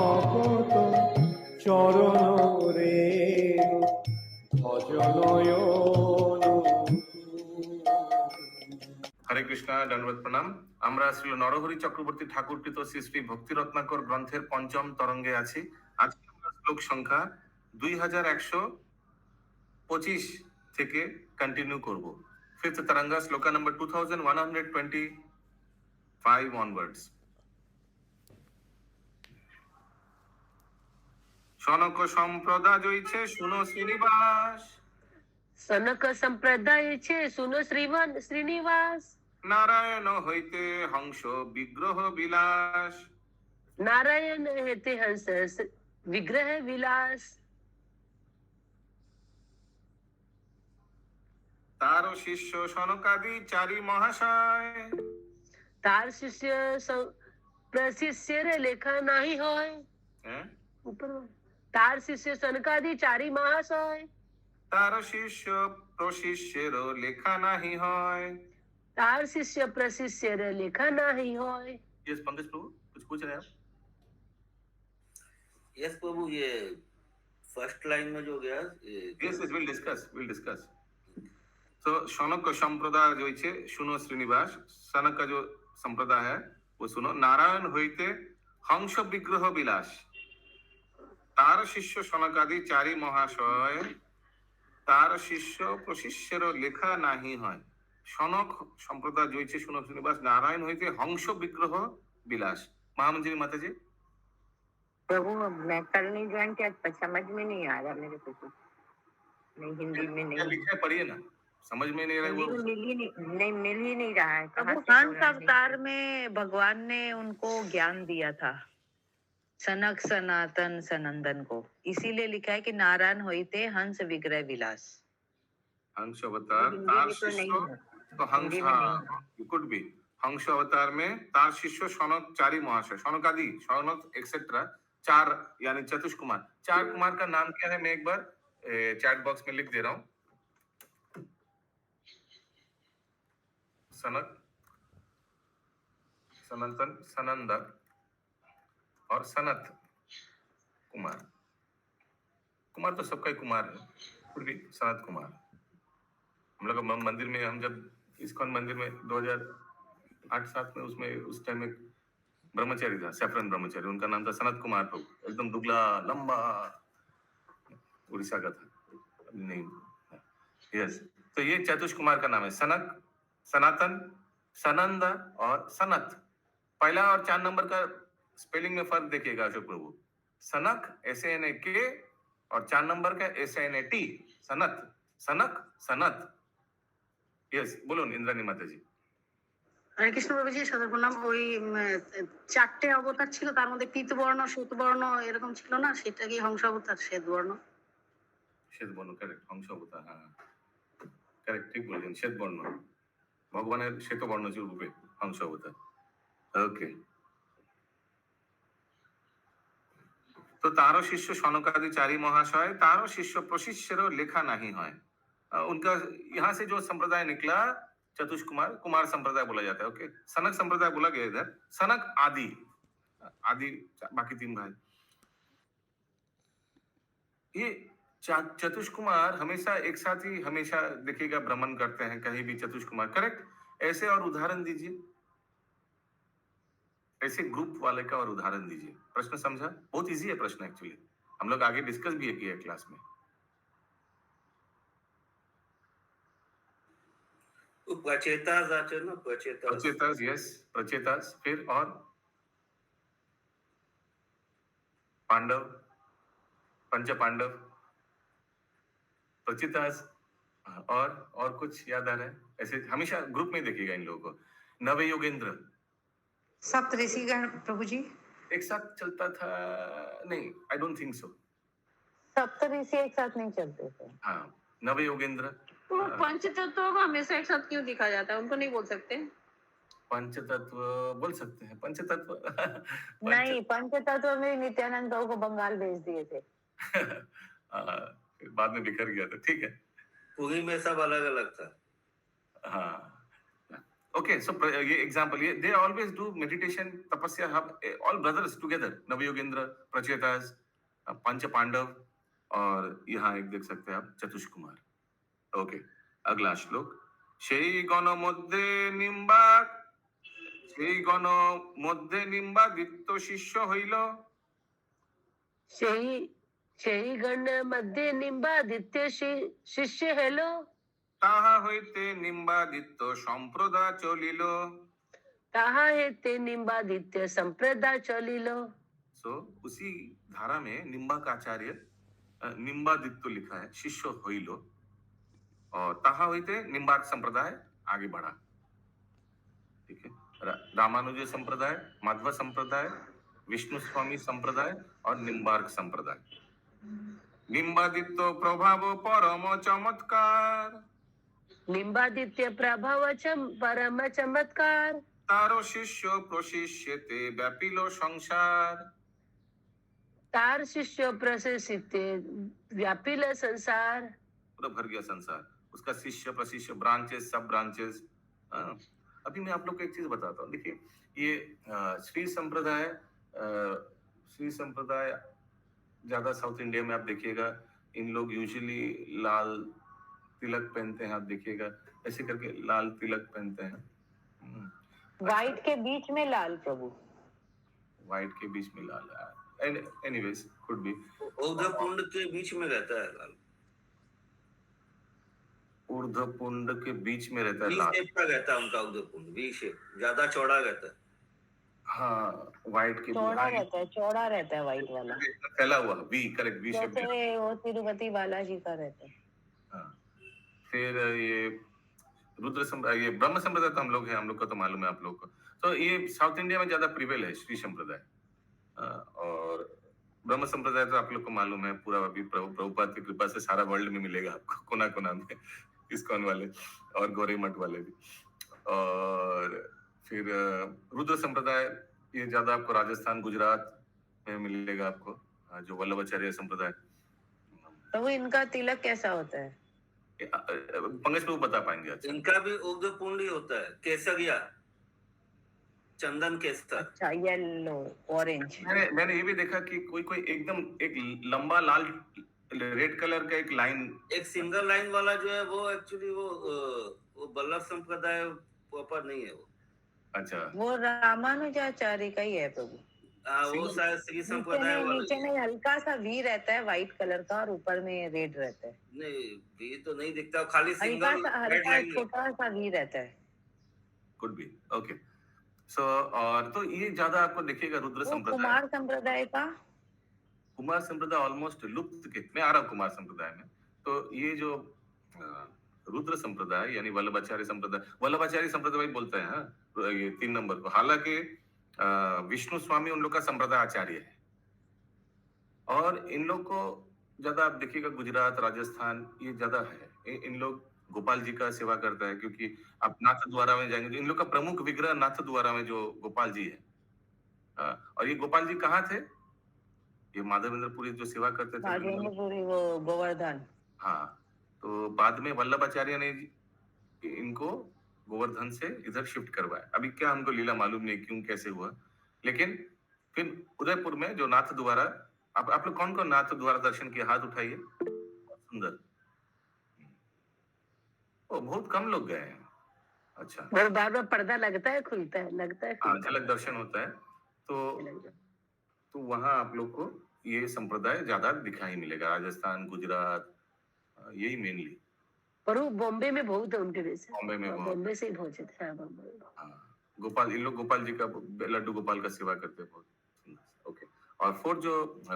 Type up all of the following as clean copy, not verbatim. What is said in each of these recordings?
ভকত চরণ রেণু ভজনয়ন। হরে কৃষ্ণা, দণ্ডবত প্রণাম। আমরা শ্রী নরহরি চক্রবর্তী ঠাকুরকৃত শ্রী শ্রী ভক্তি রত্নাকর গ্রন্থের পঞ্চম তরঙ্গে আছি। আজকে আমরা শ্লোক সংখ্যা 2125 থেকে কন্টিনিউ করব। ফিফথ তরঙ্গা, শ্লোকা নম্বর 2125 অনওয়ার্ডস। সনক সম্প্রদায় জয়ছে শুনো শ্রীনিবাস। सनक संप्रदाय छे सुनो श्रीनिवास। নারায়ণ হইতে হংস বিগ্রহ বিলাস। नारायण हेते हंस विग्रह विलास। তার শিষ্য সনকাদি চারি মহাশয়। तार शिष्य प्रशिष्य रे लेखा नहीं होय। হ্যাঁ, ऊपर तार शिष्य सनकादि चारी महाशय। তার শিষ্য প্রশিষ্যেরও লেখা নাহি হয়। तार शिष्य प्रशिष्य रे लेखा नहीं होय। यस पंकज प्रभु, कुछ पूछ रहे हैं आप? यस प्रभु, ये फर्स्ट लाइन में जो गया यस यस, विल डिस्कस। तो शौनक संप्रदाय जो है सुनो श्रीनिवास। सनक का जो संप्रदाय है वो सुनो। नारायण होइते हंस विग्रह विलास। तार शिष्य सनकादि चारि महाशय। तार शिष्य प्रशिष्यर लेखा नहीं है। सनक संप्रदाय जो है सुनो श्रीनिवास, नारायण होइते हंस विग्रह विलास। महामंत्री माता जी। प्रभु, मैं कल नहीं ज्वाइन किया, समझ में नहीं आ रहा मेरे को कुछ। नहीं, हिंदी में नहीं लिखा है, पढ़िए ना, समझ में नहीं आ रहा है वो। मिल ही नहीं रहा है। प्रभु हंस अवतार में भगवान ने उनको ज्ञान दिया था, सनक सनातन सनंदन को, इसीलिए लिखा है कि नारायण होइते हंस विग्रह विलास। हंस अवतार तार शिष्य, तो हंस, हाँ, कुड बी हंस अवतार में तार शिष्य सनक चारि महाशय। सनक आदि, सनक एक्सेट्रा चार, यानी चतुष कुमार। चार कुमार का नाम क्या है, मैं एक बार चैट बॉक्स में लिख दे रहा हूं। सनक, सनातन, सनंद और सनत कुमार। कुमार तो सबका ही कुमार है, फिर भी सनत कुमार। हम लोग मंदिर में, हम जब इस्कॉन मंदिर में 2008-7 में, उसमें उस टाइम में ब्रह्मचारी था, सैफरन ब्रह्मचारी, उनका नाम था सनत कुमार प्रभु। एकदम दुबला लंबा, उड़ीसा का था, नहीं। यस, तो ये चतुष कुमार का नाम है। सनक, सनातन, सनंद और सनत। पहला और 4 नंबर का स्पेलिंग में फर्क देखिएगा अशोक प्रभु। सनक SANK और 4 नंबर का SANT। सनत, सनक, सनत। यस, बोलो इंद्राणी माता जी। হরে কৃষ্ণ প্রভুজি, সদর প্রণাম। ওই চারটে অবতার ছিল, তার মধ্যে পিতবর্ণ শ্বেতবর্ণ এরকম ছিল না, সেটা কি হংস অবতার? শ্বেতবর্ণ, শ্বেতবর্ণ, কারেক্ট। হংস অবতার, হ্যাঁ কারেক্ট, ঠিক বললেন। শ্বেতবর্ণ ভগবানের শ্বেতবর্ণ রূপে হংস অবতার। ওকে, तो तारो शिष्य सनकादि चारि महाशय। तारो शिष्य प्रशिष्यर लेखा नहीं है। उनका यहाँ से जो संप्रदाय निकला, चतुष कुमार, कुमार संप्रदाय बोला जाता है। ओके, सनक संप्रदाय बोला गया इधर। सनक आदि, आदि बाकी 3 भाई। ये चतुष कुमार हमेशा एक साथ ही, हमेशा देखिएगा भ्रमण करते हैं कहीं भी चतुष कुमार, करेक्ट। ऐसे और उदाहरण दीजिए, ऐसे ग्रुप वाले का और उदाहरण दीजिए। प्रश्न समझा? बहुत इजी है प्रश्न एक्चुअली, हम लोग आगे डिस्कस भी किया क्लास में। प्रचेतास आते ना, प्रचेतास, यस, प्रचेतास। फिर और पांडव, पंच पांडव, प्रचेतास। और कुछ याद आ रहा है? ऐसे हमेशा ग्रुप में देखिएगा इन लोगों को। नव योगेंद्र, सप्तऋषिगण प्रभु जी एक साथ चलता था? नहीं, आई डोंट थिंक सो। सप्तऋषि एक साथ नहीं चलते थे। हाँ, नव योगेंद्र। तो पंचतत्व को हमेशा एक साथ क्यों दिखा जाता है? उनको नहीं बोल सकते? पंचतत्व बोल सकते हैं, पंचतत्व नहीं, पंचतत्व में नित्यानंद को बंगाल भेज दिए थे। बाद में बिखर गया था, ठीक है। पूरी में सब अलग अलग था। हाँ, Okay, so ये example, ये they always do meditation, tapasya, all brothers together, नवयोगेंद्र, प्रचेतास, पंच पांडव, और यहाँ एक देख सकते हैं आप चतुष कुमार। ओके, अगला श्लोक। সেই গণ মধ্যে নিম্বাক, সেই গণ মধ্যে নিম্বাদিত্য শিষ্য হইল, সেই সেই গণ মধ্যে নিম্বাদিত্য শিষ্য হেলো, তাহা হইতে নিম্বাদিত্য সম্প্রদা চলিল। তাহা হেতে নিম্বাদিত্য संप्रदाय चलिलो। सो उसी धारा में निम्बाक आचार्य निम्बादित्य लिखा है, शिष्य होइलो, और ताहा होइते निम्बाक संप्रदाय आगे बढ़ा। ठीक है, रामानुज संप्रदाय, माधव संप्रदाय, विष्णु स्वामी संप्रदाय और निम्बार्क संप्रदाय। निम्बादित्य प्रभाव परम चमत्कार, निम्बादित्य प्रभाव परम चमत्कार, तारो शिष्य प्रशिष्यते व्यापिलो संसार। तार शिष्य प्रशिष्यते व्यापिल संसार, पूरा भर गया संसार, उसका शिष्य प्रशिष्य, ब्रांचेस, सब ब्रांचेस। अभी मैं आप लोग को एक चीज बताता हूँ। देखिए, ये श्री संप्रदाय ज्यादा साउथ इंडिया में आप देखिएगा, इन लोग यूजुअली लाल तिलक पहनते हैं। आप देखिएगा ऐसे करके लाल तिलक पहनते हैं। व्हाइट के बीच में लाल प्रभु, व्हाइट के बीच में लाल, एनीवेज कुड बी। ऊर्ध्वपुंड के बीच में रहता है लाल, ऊर्ध्वपुंड के बीच में रहता है वी लाल। शेप का रहता है उनका ऊर्ध्वपुंड, वी शेप, ज्यादा चौड़ा रहता है। हाँ, व्हाइट के चौड़ा रहता है, चौड़ा रहता है व्हाइट वाला, फैला हुआ वी, करेक्ट, वी शेप। जैसे वो तिरुपति बालाजी का रहता है। हाँ, फिर ये रुद्र संप्रदाय, ये ब्रह्म संप्रदाय तो हम लोग हैं, हम लोग को तो मालूम है आप लोग को। तो ये साउथ इंडिया में ज्यादा प्रिवेल है श्री संप्रदाय, और ब्रह्म संप्रदाय तो आप लोग को मालूम है पूरा, अभी प्रभुपाद की कृपा से सारा वर्ल्ड में मिलेगा आपको, कोना कोना में, इस्कॉन वाले और गौरी मठ वाले भी। और फिर रुद्र संप्रदाय, ये ज्यादा आपको राजस्थान, गुजरात में मिलेगा आपको, जो वल्लभाचार्य संप्रदाय। तो वो इनका तिलक कैसा होता है? पंकज प्रभु बता पाएंगे। अच्छा, इनका भी ऊर्ध्वपुंड ही होता है, केसरिया, चंदन केसर। अच्छा, येलो ऑरेंज। मैंने ये भी देखा कि कोई कोई एकदम एक लंबा लाल रेड कलर का एक लाइन, एक सिंगल लाइन वाला जो है वो एक्चुअली वो बल्लभ संप्रदाय प्रॉपर नहीं है वो। अच्छा, वो रामानुजाचार्य का ही है प्रभु। वो शायद श्री संप्रदाय वाला नीचे में हल्का सा वी रहता है व्हाइट कलर का, और ऊपर में रेड रहता है। नहीं, वी तो नहीं दिखता, खाली हल्का सिंगल सा, रेड हल्का लाइन। छोटा सा वी रहता है। Could be, okay. सो और तो ये ज्यादा आपको देखिएगा रुद्र वो संप्रदाय। कुमार संप्रदाय का, कुमार संप्रदाय ऑलमोस्ट लुप्त के, मैं आ रहा हूँ कुमार संप्रदाय में। तो ये जो रुद्र संप्रदाय यानी वल्लभाचार्य संप्रदाय, वल्लभाचार्य संप्रदाय बोलते हैं, हाँ, ये 3 नंबर को। हालांकि विष्णु स्वामी उन लोग का संप्रदाय आचार्य है, और इन लोग को ज्यादा आप देखिएगा गुजरात, राजस्थान, ये ज्यादा है। इन लोग गोपाल जी का सेवा करता है, क्योंकि आप नाथ द्वारा में जाएंगे तो इन लोग का प्रमुख विग्रह नाथ द्वारा में जो गोपाल जी है। और ये गोपाल जी कहाँ थे? ये माधवेंद्रपुरी जो सेवा करते थे, राजेंद्रपुरी, वो गोवर्धन। हाँ, तो बाद में वल्लभाचार्य ने इनको गोवर्धन से इधर शिफ्ट करवाया। अभी क्या हमको लीला मालूम नहीं क्यों कैसे हुआ, लेकिन फिर उदयपुर में जो नाथ द्वारा, आप लोग कौन कौन नाथ द्वारा दर्शन किया? हाथ उठाइए। सुंदर, ओ बहुत कम लोग गए हैं। अच्छा, और बार बार पर्दा लगता है, खुलता है, लगता है, हाँ, झलक दर्शन होता है। तो वहां आप लोग को ये संप्रदाय ज्यादा दिखाई मिलेगा, राजस्थान, गुजरात, यही मेनली। पर वो बॉम्बे में बहुत है उनके जैसे, बॉम्बे में बहुत। बॉम्बे से ही बहुत है। हाँ, बॉम्बे में। हाँ, गोपाल, इन लोग गोपाल जी का, लड्डू गोपाल का सेवा करते हैं बहुत। ओके, और फोर्थ जो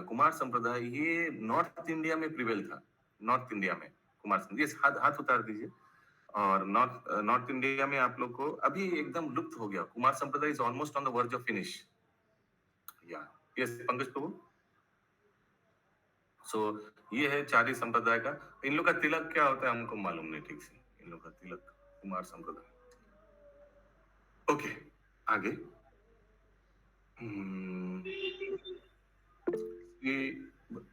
कुमार संप्रदाय, ये नॉर्थ इंडिया में प्रिवेल था। नॉर्थ इंडिया में कुमार संप्रदाय, ये हाथ उतार दीजिए। और नॉर्थ इंडिया में आप लोग को अभी एकदम लुप्त हो गया। कुमार संप्रदाय is almost on the verge of finish. या यस पंकज प्रभु। सो ये है चारी संप्रदाय का। इन लोग का तिलक क्या होता है हमको मालूम नहीं ठीक से, इन लोग का तिलक, कुमार संप्रदाय। ओके, आगे। ये,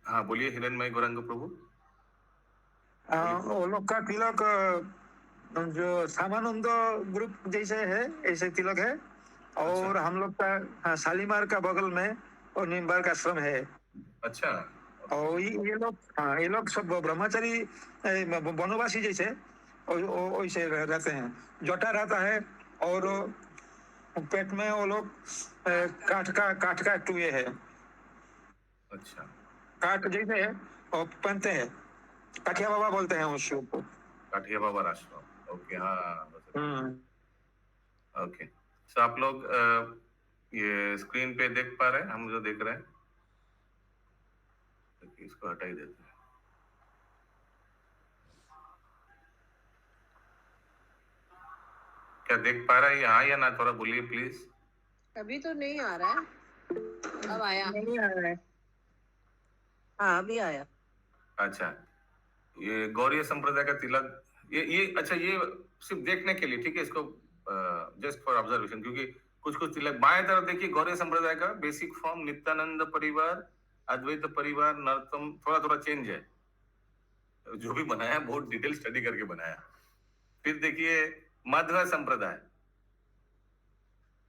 हाँ बोलिए हिरणमय गौरंग प्रभु। वो लोग का तिलक जो सामानंद ग्रुप जैसे है ऐसे तिलक है। और हम लोग का हाँ, शालीमार का बगल में और निम्बार्क आश्रम है। अच्छा, और ये लोग सब ब्रह्मचारी वनवासी जैसे वैसे रहते हैं। जटा रहता है और पेट में वो लोग काठ का टुए है, अच्छा, काठ जैसे है और पहनते हैं। काठिया बाबा बोलते हैं उस को। काठिया बाबा आश्रम। ओके, हाँ, हम्म। ओके। तो आप लोग ये स्क्रीन पे देख पा रहे हैं हम जो देख रहे हैं? इसको हटा ही देते हैं। क्या देख पा रहा है? हाँ या ना, थोड़ा बोलिए प्लीज। अभी तो नहीं आ रहा है, अब आया। नहीं आ रहा है। हाँ अभी आया। अच्छा, ये गौरीय संप्रदाय का तिलक, ये अच्छा, ये सिर्फ देखने के लिए, ठीक है, इसको जस्ट फॉर ऑब्जर्वेशन, क्योंकि कुछ कुछ तिलक बाएं तरफ देखिए, गौरीय संप्रदाय का बेसिक फॉर्म नित्यानंद परिवार, अद्वैत परिवार, नरोत्तम, थोड़ा थोड़ा चेंज है। जो भी बनाया बहुत डिटेल स्टडी करके बनाया। फिर देखिए माधव संप्रदाय,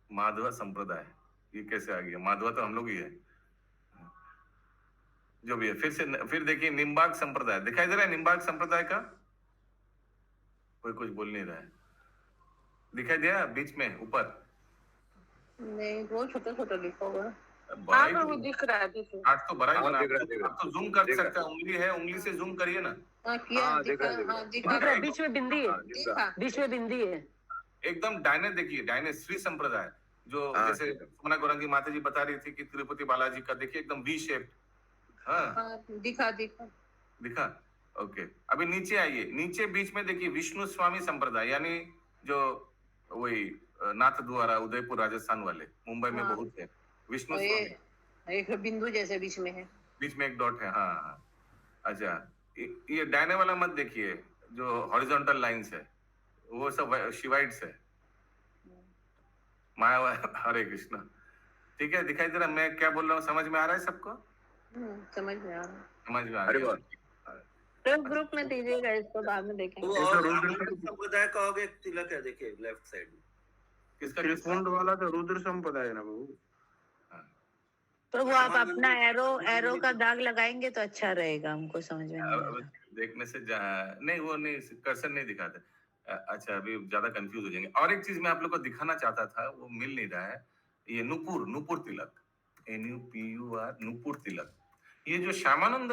माधव संप्रदाय ये कैसे आ गया? माधव तो हम लोग ही है, जो भी है। फिर देखिए निम्बार्क संप्रदाय, दिखाई दे रहा है निम्बार्क संप्रदाय का? कोई कुछ बोल नहीं रहा है, दिखाई दिया बीच में ऊपर? नहीं, वो छोटा छोटा लिखा हुआ है। बड़ा ही वो दिख रहा है, दिख रहा है। आठ तो बड़ा ही बना। आप तो जूम कर सकते हैं, उंगली है, उंगली से जूम करिए ना। हाँ किया, दिखा, हाँ दिखा, दिख रहा है, बीच में बिंदी है, दिखा। बीच में बिंदी है। एकदम डायने देखिए, डायने श्री संप्रदाय, जो जैसे सुमना गौरंगी माता जी बता रही थी कि तिरुपति बालाजी का देखिए एकदम वी शेप। हाँ, दिखा दिखा दिखा। ओके, अभी नीचे आइए, नीचे बीच में देखिए विष्णु स्वामी संप्रदाय, यानी जो वही नाथ द्वारा उदयपुर राजस्थान वाले, मुंबई में हाँ। बहुत है विष्णु और स्वामी। एक बिंदु जैसे बीच में है, बीच में एक डॉट है, हाँ हाँ। अच्छा, ये डायने वाला मत देखिए, जो हॉरिजॉन्टल लाइंस है वो सब शिवाइट्स है, माया। हरे कृष्णा, ठीक है, दिखाई दे रहा मैं क्या बोल रहा हूँ? समझ में आ रहा है सबको? समझ में आ रहा है। समझ में आ रहा है। तो ग्रुप में दीजिएगा, इसको बाद में देखेंगे। वो और संप्रदाय का हो गया तिलक है, देखिए लेफ्ट साइड में। किसका? त्रिपुंड वाला तो रुद्र संप्रदाय है ना बाबू। तो वो आप अपना एरो का दाग लगाएंगे तो अच्छा रहेगा, हमको समझ में नहीं आ रहा। देखने से नहीं, वो नहीं, कर्सर नहीं दिखाते। अच्छा, अभी ज्यादा कंफ्यूज हो जाएंगे। और एक चीज मैं आप लोग को दिखाना चाहता था, वो मिल नहीं रहा है। ये नूपुर तिलक, NUPUR, नूपुर तिलक। ये जो श्यामानंद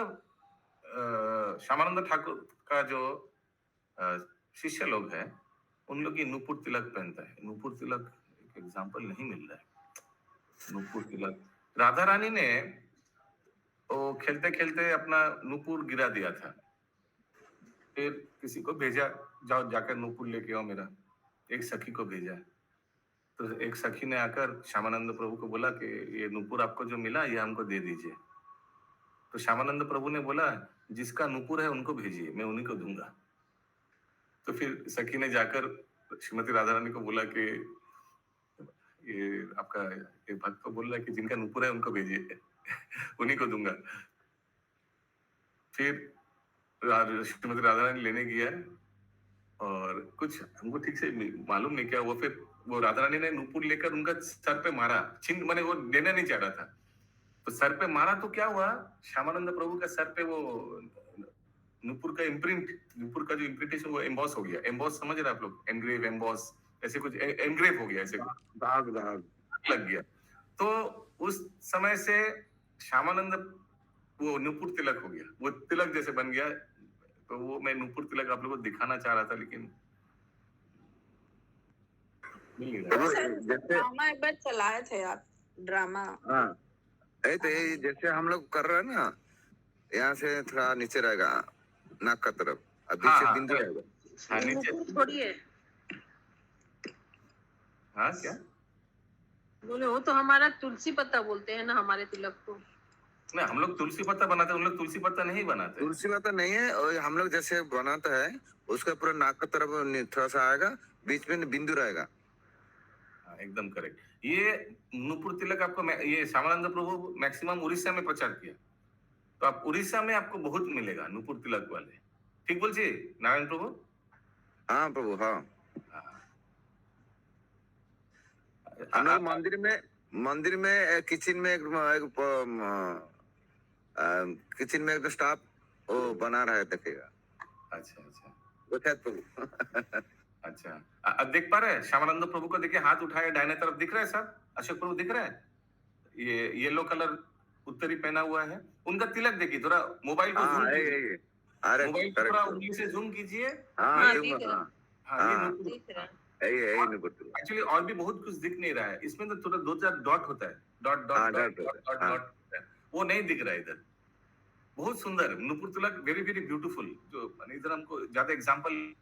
ठाकुर का जो शिष्य लोग हैं, उन लोग ये नूपुर तिलक पहनता है। नूपुर तिलक एक एग्जाम्पल नहीं मिल रहा है। नूपुर तिलक राधा रानी ने वो खेलते खेलते अपना नूपुर गिरा दिया था, फिर किसी को भेजा, जाओ जाकर नूपुर लेके आओ मेरा। एक सखी को भेजा, तो एक सखी ने आकर श्यामानंद प्रभु को बोला कि ये नूपुर आपको जो मिला ये हमको दे दीजिए। तो श्यामानंद प्रभु ने बोला जिसका नूपुर है उनको भेजिए, मैं उन्हीं को दूंगा। तो फिर सखी ने जाकर श्रीमती राधा रानी को बोला कि ये आपका ये भक्त को बोल रहा है कि जिनका नूपुर है उनको भेजिए, उन्हीं को दूंगा। फिर श्रीमती राधा रानी लेने गया और कुछ हमको ठीक से मालूम नहीं क्या, वो राधा रानी ने नूपुर लेकर उनका सर पे मारा, छिन माने वो देना नहीं चाह रहा था, तो सर पे मारा तो क्या हुआ, श्यामानंद प्रभु का सर पे वो नूपुर का इम्प्रिंट, नूपुर का जो इम्प्रिंटेशन वो एम्बॉस हो गया। एम्बॉस समझ रहे आप लोग? एनग्रेव, एम्बॉस, ऐसे कुछ एनग्रेव हो गया, ऐसे दाग लग गया। तो उस समय से श्यामानंद वो नूपुर तिलक हो गया, वो तिलक जैसे बन गया। तो वो मैं नूपुर तिलक आप लोगों को दिखाना चाह रहा था, लेकिन ड्रामा एक बार चलाए थे आप, ड्रामा। हाँ, तो ये जैसे हम लोग कर रहे हैं ना, यहाँ से थोड़ा नीचे रहेगा नाक का तरफ, अभी से बिंदु रहेगा। हाँ, नीचे थोड़ी है। हाँ, क्या बोले वो तो हमारा तुलसी पत्ता बोलते हैं ना हमारे तिलक को। नहीं, हम लोग तुलसी पत्ता बनाते हैं, उन लोग तुलसी पत्ता नहीं बनाते। तुलसी पत्ता नहीं है, और हम लोग जैसे बनाता है उसका पूरा नाक का तरफ थोड़ा सा आएगा, बीच में बिंदु रहेगा। एकदम करेक्ट। ये नूपुर तिलक आपको ये श्यामानंद प्रभु मैक्सिमम उड़ीसा में प्रचार किया, तो आप उड़ीसा में आपको बहुत मिलेगा नूपुर तिलक वाले। ठीक बोलছি नारायण प्रभु? हाँ प्रभु, हाँ। हम लोग मंदिर में किचन में किचन में एक स्टाफ वो बना रहा है, देखेगा। अच्छा अच्छा वो शायद प्रभु। अच्छा। अब देख पा रहे हैं श्यामानंद प्रभु को, देखिए हाथ उठाए दाहिने तरफ, दिख रहा है सब? अशोक प्रभु दिख रहा है? ये येलो कलर उत्तरी पहना हुआ है, उनका तिलक देखिए, थोड़ा मोबाइल को जूम हाँ, कीजिए, अरे मोबाइल को थोड़ा उंगली से जूम कीजिए। हाँ, दिख रहा है। हाँ, ये हाँ। नुपुर दिख रहा है। यही नुपुर। एक्चुअली और भी बहुत कुछ दिख नहीं रहा है इसमें, तो थोड़ा 2-4 डॉट होता है, डॉट डॉट हाँ, डॉट डॉट डॉट डॉट हाँ। डॉट, वो नहीं दिख रहा है इधर। बहुत सुंदर नुपुर तिलक, वेरी वेरी ब्यूटीफुल। जो माने इधर हमको ज्यादा एग्जांपल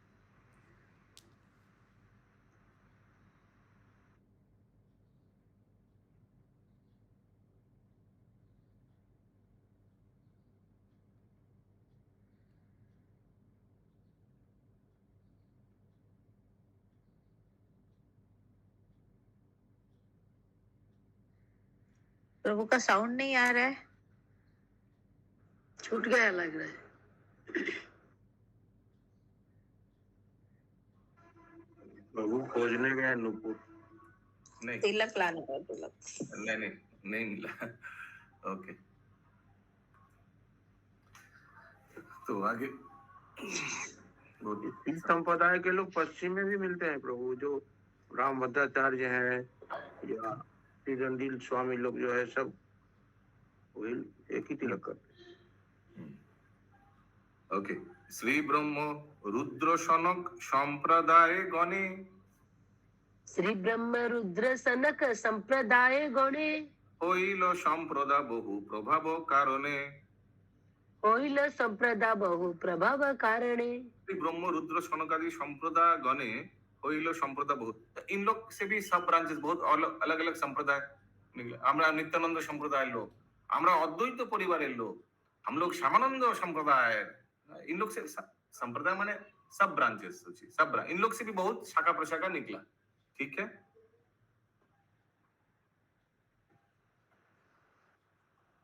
प्रभु का साउंड नहीं आ रहा है। छूट गया लग रहा है। प्रभु खोजने गए नुपुर। नहीं तिलक लाने का तिलक। नहीं नहीं नहीं मिला। ओके, तो आगे इस संप्रदाय के लोग पश्चिम में भी मिलते हैं प्रभु, जो राम भद्राचार्य हैं या श्री स्वामी लोग जो है, सब वही एक ही तिलक करते हैं। ओके। श्री ब्रह्म रुद्र सनक संप्रदाय गणे, श्री ब्रह्म रुद्र सनक संप्रदाय गणे, হইল সম্প্রদা বহু প্রভাব কারণে। होइल संप्रदा बहु प्रभाव कारणे। श्री ब्रह्म रुद्र सनकादि संप्रदा गणे হইল সম্প্রদা বহু। इन लोग से भी सब ब्रांचेस बहुत अलग अलग संप्रदाय निकले। আমরা নিত্যানন্দ সম্প্রদায়ের লোক, আমরা অদ্বৈত পরিবারের লোক, हम लोग श्यामानंद संप्रदाय। इन लोग से संप्रदाय माने सब ब्रांचेस, सब इन लोग से भी बहुत शाखा प्रशाखा निकला। ठीक है,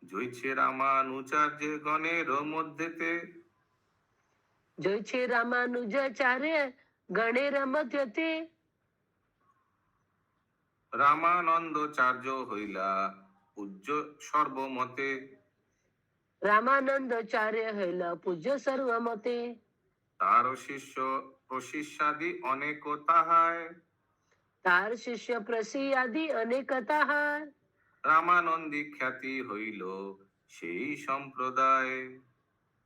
জয়ছে রামানুচার্য গণের মধ্যেতে, जयचे रामानुजाचार्य गणेर मध्यते, রামানন্দাচার্য হইলা পূজ্য সর্বমতে। रामानंदाचार्य हैल पूज्य सर्वमते, তার শিষ্য প্রশিষ্যাদি অনেক তাহায়। तार शिष्य प्रसी आदि अनेकता है। রামানন্দী খ্যাতি হইল সেই সম্প্রদায়।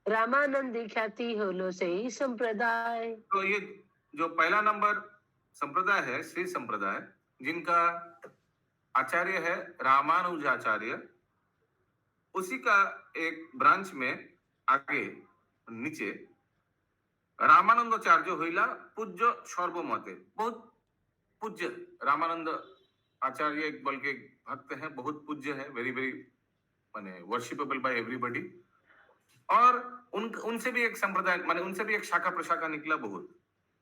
रामानंदी ख्याति होलो से ही संप्रदाय। तो ये जो पहला नंबर संप्रदाय है श्री संप्रदाय, जिनका आचार्य है रामानुजाचार्य, उसी का एक ब्रांच में आगे नीचे रामानंदाचार्य होइला पूज्य सर्वमते। बहुत पूज्य रामानंद आचार्य एक बल के भक्त हैं, बहुत पूज्य है, वेरी वेरी माने वर्शिपेबल बाय एवरीबॉडी। और उनसे भी एक संप्रदाय माने उनसे भी एक शाखा प्रशाखा निकला बहुत,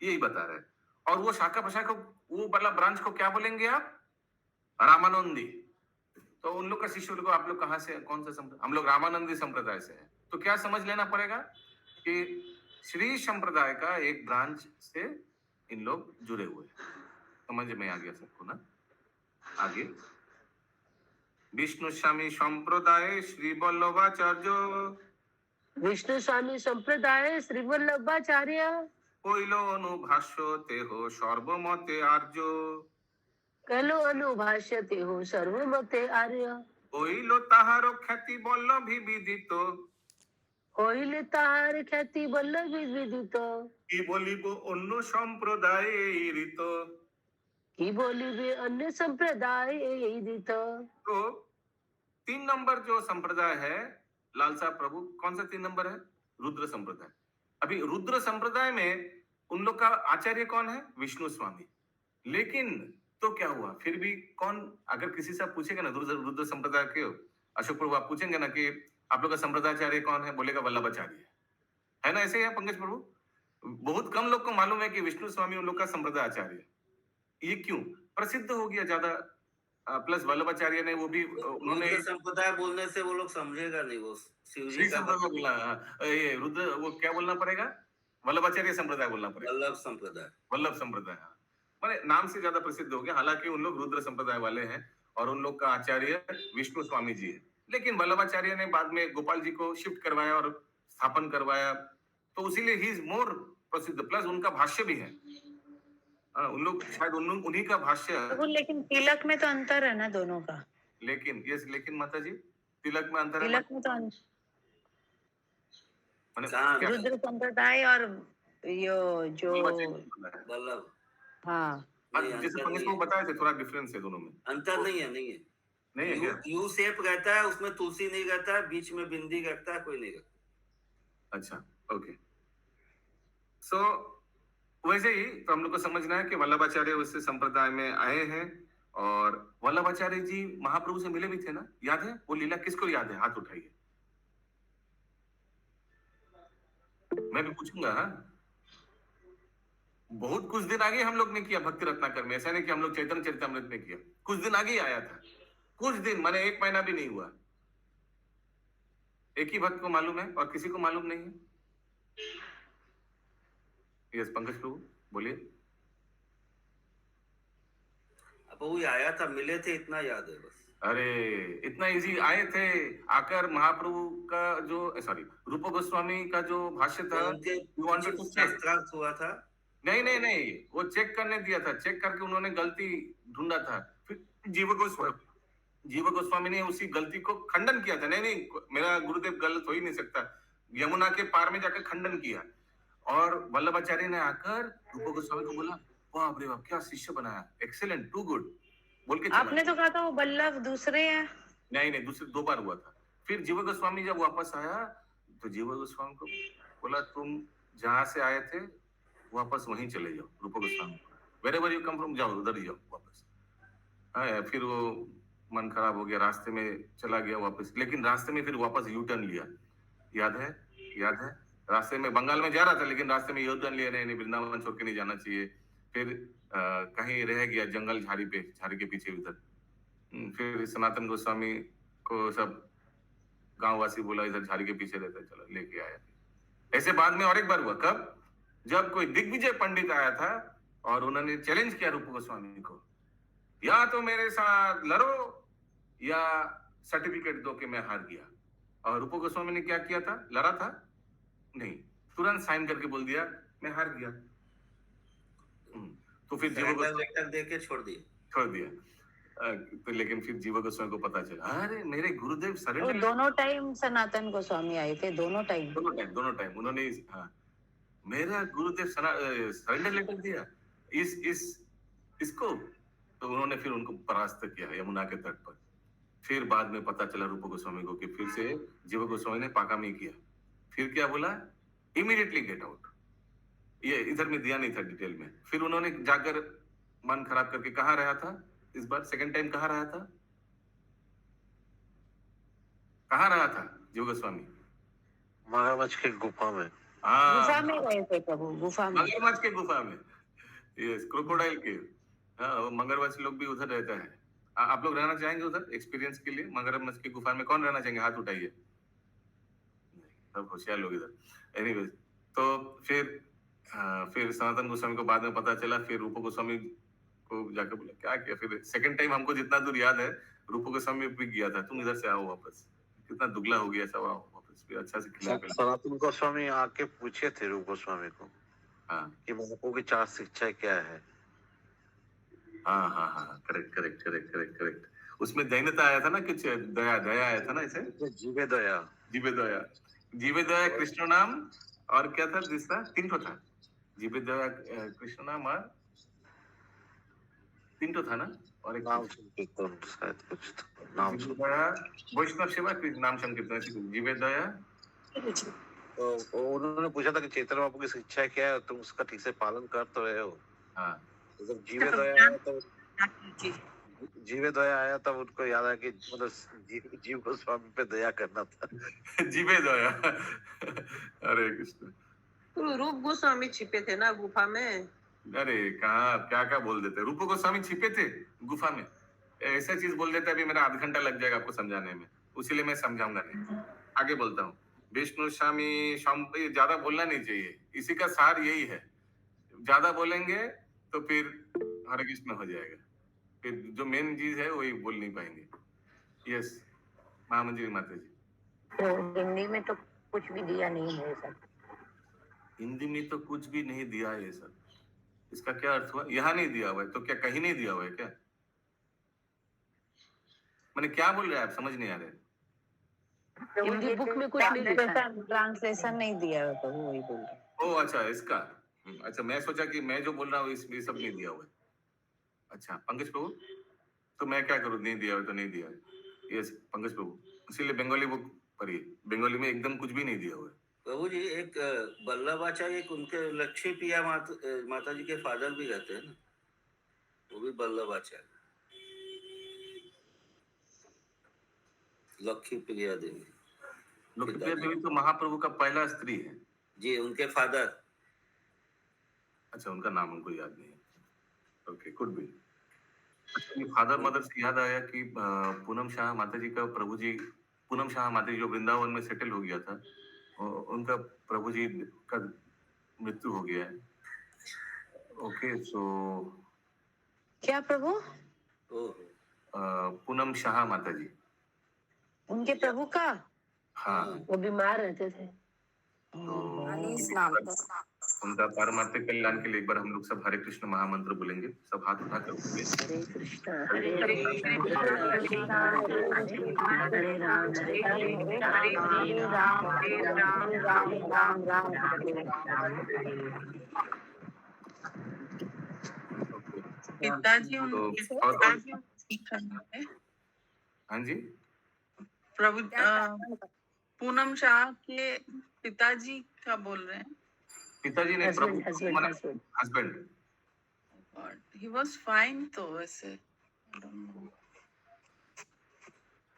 यही बता रहे हैं। और वो शाखा प्रशाखा, वो वाला ब्रांच को क्या बोलेंगे आप? रामानंदी। तो उन लोग का शिष्य को आप लोग कहाँ से, कौन सा संप्रदाय? हम लोग रामानंदी संप्रदाय से हैं। तो क्या समझ लेना पड़ेगा कि श्री संप्रदाय का एक ब्रांच से इन लोग जुड़े हुए हैं। समझ में आ गया सबको ना? आगे विष्णु स्वामी संप्रदाय श्री वल्लभाचार्य, विष्णु स्वामी संप्रदाय श्री वल्लभाचार्य, হইল অনুভাষ্য তেহ সর্বমতে আর্য। कलो अनुभाष्यते हो सर्वमते आर्य, হইল তাহার খ্যাতি বল্লভী বিদিত। होइल ताहार ख्याति वल्लभी विदित, কি বলিব অন্য সম্প্রদায়ে ঋত। की बोलिबे अन्य संप्रदाय एदित। तो 3 नंबर जो संप्रदाय है लालसा प्रभु, कौन सा 3 नंबर है? रुद्र संप्रदाय। अभी रुद्र संप्रदाय में उन लोग का आचार्य कौन है? विष्णु स्वामी। लेकिन तो क्या हुआ, फिर भी कौन, अगर किसी से आप पूछेंगे ना रुद्र संप्रदाय के अशोक प्रभु, आप पूछेंगे ना कि आप लोग का संप्रदायाचार्य कौन है, बोलेगा वल्लभाचार्य है ना। ऐसे ही है पंकज प्रभु, बहुत कम लोग को मालूम है कि विष्णु स्वामी उन लोग का संप्रदाय आचार्य। ये क्यों प्रसिद्ध हो गया ज्यादा? प्लस वल्लभाचार्य ने वो भी उन्होंने रुद्र संप्रदाय बोलने से वो लोग समझेगा नहीं, वो शिव श्री जी का संप्रदाय बोला। ये रुद्र वो क्या बोलना पड़ेगा? वल्लभाचार्य संप्रदाय बोलना पड़ेगा, वल्लभ संप्रदाय। वल्लभ संप्रदाय। हाँ, माने नाम से ज्यादा प्रसिद्ध हो गया, हालांकि उन लोग रुद्र संप्रदाय वाले हैं और उन लोग का आचार्य विष्णु स्वामी जी है। लेकिन वल्लभाचार्य ने बाद में गोपाल जी को शिफ्ट करवाया और स्थापन करवाया, तो इसीलिए ही इज मोर प्रसिद्ध। प्लस उनका भाष्य भी है। उन लोग शायद उन्हीं का भाष्य है। प्रभु लेकिन तिलक में तो अंतर है ना दोनों का। लेकिन माता जी तिलक में अंतर है। तिलक में तो माने कहाँ? क्या? रुद्र संप्रदाय और यो जो वल्लभ। हाँ नहीं, जैसे अंतर पंकज नहीं को है। बताया थे, थोड़ा डिफरेंस है दोनों में। अंतर नहीं है, नहीं है। नहीं है क्या? यू शेप रहता है, उसमें तुलसी नहीं रहता है, बीच में बिंदी रहता है, कोई नहीं रहता। अच्छा, ओके। सो वैसे ही तो हम लोग को समझना है कि वल्लभाचार्य उससे संप्रदाय में आए हैं और वल्लभाचार्य जी महाप्रभु से मिले भी थे ना, याद है? वो लीला किसको याद है? हाथ उठाइए। मैं भी पूछूंगा। हाँ, बहुत कुछ दिन आगे हम लोग ने किया भक्ति रत्नाकर में, ऐसा नहीं कि हम लोग चैतन्य चरितमृत में किया, कुछ दिन आगे ही आया था। कुछ दिन माने 1 महीना भी नहीं हुआ। एक ही भक्त को मालूम है और किसी को मालूम नहीं है। यस पंकज प्रभु बोलिए। अब वो आया था, मिले थे, इतना याद है बस। अरे इतना इजी आए थे, आकर महाप्रभु का जो सॉरी रूप गोस्वामी का जो भाष्य था, उनके you wanted to check? शास्त्रार्थ हुआ था। नहीं, वो चेक करने दिया था, चेक करके उन्होंने गलती ढूंढा था। फिर जीव गोस्वामी ने उसी गलती को खंडन किया था। नहीं, मेरा गुरुदेव गलत हो ही नहीं सकता। यमुना के पार में जाकर खंडन किया और वल्लभाचार्य ने आकर रूप गोस्वामी को बोला, वाह रे वाह, क्या शिष्य बनाया, एक्सेलेंट, टू गुड बोल के चला। आपने तो कहा था वो वल्लभ दूसरे हैं। नहीं, दूसरे 2 बार हुआ था। फिर जीव गोस्वामी जब वापस आया तो जीव गोस्वामी को बोला, तुम जहां से आए थे वापस वहीं चले जाओ। रूप Goswami wherever you come from, जाओ उधर ही जाओ वापस। हाँ, फिर वो मन खराब हो गया, रास्ते में चला गया वापस। लेकिन रास्ते में फिर वापस यू टर्न लिया, याद है? रास्ते में बंगाल में जा रहा था, लेकिन रास्ते में यू टर्न लिया, नहीं वृंदावन छोड़ के नहीं जाना चाहिए। फिर कहीं रह गया जंगल झाड़ी के पीछे उधर। फिर सनातन गोस्वामी को सब गांववासी बोला, इधर झाड़ी के पीछे रहता है, चलो लेके आया। ऐसे बाद में और एक बार हुआ, कब? जब कोई दिग्विजय पंडित आया था और उन्होंने चैलेंज किया रूप गोस्वामी को, या तो मेरे साथ लड़ो या सर्टिफिकेट दो कि मैं हार गया। और रूप गोस्वामी ने क्या किया था? लड़ा था नहीं, तुरंत साइन करके बोल दिया मैं हार गया। तो फिर जीव लेटर दे के छोड़ दिया। तो लेकिन फिर जीव गोस्वामी को पता चला, अरे मेरे गुरुदेव वो सरेंडर। दोनों टाइम सनातन गोस्वामी आए थे, दोनों टाइम उन्होंने हाँ, मेरा गुरुदेव सरेंडर लेटर दिया इसको। तो उन्होंने फिर उनको परास्त किया यमुना के तट पर। फिर बाद में पता चला रूप गोस्वामी को कि फिर से जीव गोस्वामी ने पाकामी किया। फिर क्या बोला? Immediately get out. ये इधर में दिया नहीं था डिटेल में। फिर उन्होंने जाकर मन खराब करके कहाँ रहा था इस बार? सेकंड टाइम कहाँ रहा था? जीव गोस्वामी? मगरमच्छ की गुफा में। गुफा में गए थे प्रभु, गुफा में। मगरमच्छ के गुफा में, यस, क्रोकोडाइल के। हाँ, मगरमच्छ लोग भी उधर रहता है। आप लोग रहना चाहेंगे उधर एक्सपीरियंस के लिए? मगरमच्छ की गुफा में कौन रहना चाहेंगे? हाथ उठाइए। सब होशियार लोग इधर। एनीवेज, तो फिर सनातन गोस्वामी को बाद में पता चला। फिर रूप गोस्वामी को जाकर बोला, क्या किया? फिर सेकंड टाइम हमको जितना दूर याद है, रूप गोस्वामी भी गया था, तुम इधर से आओ वापस। कितना दुगला हो गया सब, आओ वापस। फिर अच्छा से खिला पिला। सनातन गोस्वामी आके पूछे थे रूप गोस्वामी को, हाँ कि महाप्रभु की 4 शिक्षाएं क्या है। हाँ, करेक्ट। उसमें दैन्यता आया था ना, कुछ दया आया था ना इसे। जीवे दया कृष्ण नाम, और क्या था दूसरा? 3 ठो था। जीवे दया कृष्ण नाम और 3 ठो था ना, और एक नाम संकीर्तन शायद कुछ था। नाम दया, वैष्णव सेवा, नाम संकीर्तन, जीवे दया। तो उन्होंने पूछा था कि चैतन्य बाबू की शिक्षा क्या है, तुम उसका ठीक से पालन कर तो रहे हो। हाँ, जब जीवे दया आया तब उनको याद आया कि मतलब जीव गोस्वामी पे दया करना था। जीवे दया। अरे कृष्ण, तो रूप गोस्वामी छिपे थे ना गुफा में। अरे कहाँ क्या बोल देते। रूप गोस्वामी छिपे थे गुफा में, ऐसा चीज बोल देता है। अभी मेरा आधा घंटा लग जाएगा आपको समझाने में, उसीलिए मैं समझाऊंगा नहीं। आगे बोलता हूँ। विष्णु स्वामी ये ज्यादा बोलना नहीं चाहिए, इसी का सार यही है। ज्यादा बोलेंगे तो फिर हरे कृष्ण हो जाएगा, फिर जो मेन चीज है वही बोल नहीं पाएंगे। यस महामंत्री माता जी। तो हिंदी में तो कुछ भी दिया नहीं है सर। हिंदी में तो कुछ भी नहीं दिया है सर, इसका क्या अर्थ हुआ? यहाँ नहीं दिया हुआ है तो क्या कहीं नहीं दिया हुआ है क्या? मैंने क्या बोल रहे हैं आप समझ नहीं आ रहे? हिंदी बुक में कुछ नहीं लिखा है। ट्रांसलेशन नहीं दिया है तो वही बोल रहे हैं। ओ अच्छा इसका। अच्छा मैं सोचा कि मैं जो बोल रहा हूँ इसमें सब नहीं दिया हुआ है। अच्छा पंकज प्रभु, तो मैं क्या करूँ? नहीं दिया हुआ तो नहीं दिया है। यस पंकज प्रभु, इसीलिए बंगाली बुक पढ़िए, बंगाली में एकदम कुछ भी नहीं दिया हुआ है। प्रभु जी एक बल्लभाचार्य, एक उनके लक्ष्मी प्रिया माता जी के फादर भी रहते हैं ना, वो भी बल्लभाचार्य, लक्ष्मी प्रिया देवी। लोकप्रिय देवी तो महाप्रभु का पहला स्त्री है जी, उनके फादर। अच्छा उनका नाम हमको याद नहीं है। Okay could be. Father mother से याद आया कि पूनम शाह माता जी का प्रभु जी, पूनम शाह माता जी जो वृंदावन में सेटल हो गया था, उनका प्रभु जी का मृत्यु हो गया है। ओके सो क्या प्रभु? पूनम शाह माता जी, उनके प्रभु का? हाँ वो बीमार रहते थे। उनका पारमार्थिक कल्याण के लिए एक बार हम लोग सब हरे कृष्ण महामंत्र बोलेंगे, सब हाथ उठाकर बोलेंगे। हरे कृष्णा हरे कृष्णा हरे राम हरे राम हरे राम राम राम हरे पिताजी तो उनके हाँ जी प्रभु पूनम शाह के पिताजी का बोल रहे हैं। पिताजी ने प्रभु husband husband he was fine तो वैसे I don't know.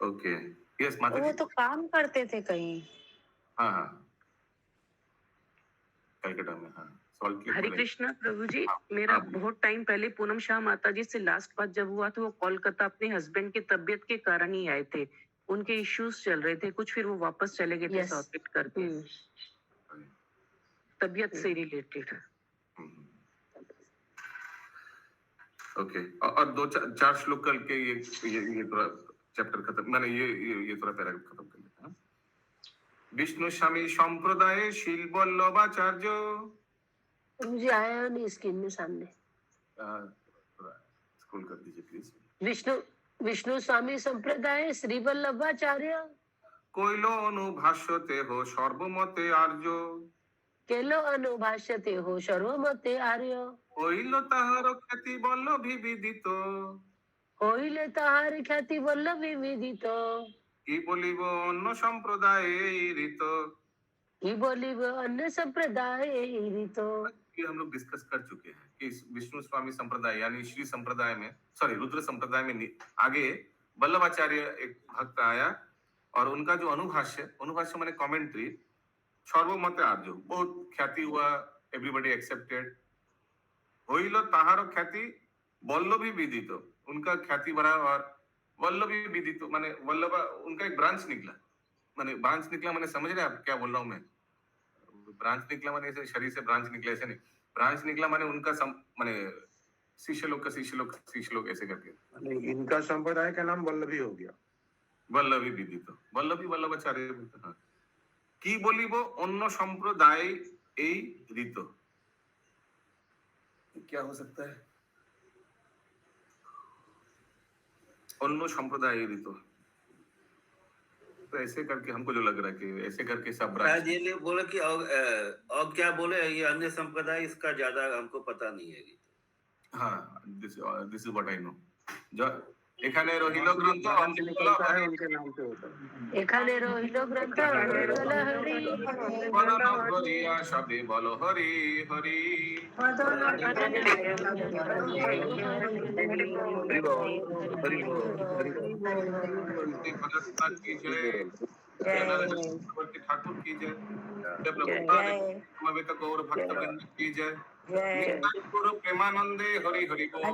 Okay yes माता वो जी। तो काम करते थे कहीं। हाँ हाँ कलकत्ता में। हाँ सॉल्ट लेक हरे में। कृष्णा प्रभु जी, मेरा हाँ। बहुत टाइम पहले पूनम शाह माता जी से लास्ट बात जब हुआ था, वो कोलकाता अपने हस्बैंड की तबीयत के कारण ही आए थे। उनके इश्यूज चल रहे थे कुछ, फिर वो वापस चले गए थे Yes. सॉर्ट करके, तबीयत से रिलेटेड। ओके और दो चार श्लोक करके ये थोड़ा चैप्टर खत्म, मैंने ये थोड़ा पैराग्राफ खत्म कर लेते हैं। विष्णु स्वामी संप्रदाय शील वल्लभाचार्य। मुझे आया नहीं स्क्रीन में सामने। स्क्रॉल कर दीजिए प्लीज। विष्णु स्वामी संप्रदाय श्री वल्लभाचार्य कोइलो अनुभाष्यते हो सर्वमते आर्य। केलो अनुभाष्यते हो सर्वमते आर्य। कोइलो ताहार ख्याति वल्लभी विदित। হইলে তাহার খ্যাতি বল্লভী বিদিত। কি বলিব অন্য সম্প্রদায়ে ঋত। কি বলিব অন্য সম্প্রদায় ঋত। ये हम लोग डिस्कस कर चुके हैं कि विष्णु स्वामी संप्रदाय यानी श्री संप्रदाय में, सॉरी रुद्र संप्रदाय में आगे वल्लभाचार्य एक भक्त आया और उनका जो अनुभाष्य माने कमेंट्री सर्वमते आर्य, बहुत ख्याति हुआ, एवरीबॉडी एक्सेप्टेड। होइलो ताहारो ख्याति वल्लभी विदित, उनका ख्याति बढ़ा और वल्लभी विदित माने वल्लभ उनका एक ब्रांच निकला, माने समझ रहे हैं आप क्या बोल रहा हूँ मैं? ब्रांच निकला माने ऐसे शरीर से ब्रांच निकला ऐसे नहीं, ब्रांच निकला माने उनका माने शिष्य लोग ऐसे करके इनका संप्रदाय का नाम वल्लभी हो गया। वल्लभी विदित, वल्लभी वल्लभाचार्य। हाँ। की बोलिब अन्य संप्रदाय এই ঋত, क्या हो सकता है? अन्य संप्रदाय ऋत, तो ऐसे करके हमको जो लग रहा है कि ऐसे करके सब शायद ये लिए बोले कि और क्या बोले, ये अन्य संप्रदाय, इसका ज्यादा हमको पता नहीं है। हाँ this is what I know. जो এখানে রহিল গ্রন্থ निकलता है उनके नाम से होता है। এখানে রহিল গ্রন্থ বল হরি বদন করিয়া সবে বল হরি হরি। हरि बोल हरि बोल हरि बोल। भगत की जय, जय ठाकुर की जय, जय प्रभुपाद गौर भक्त वृंद की जय, गुरु प्रेमानंदे हरि हरि बोल।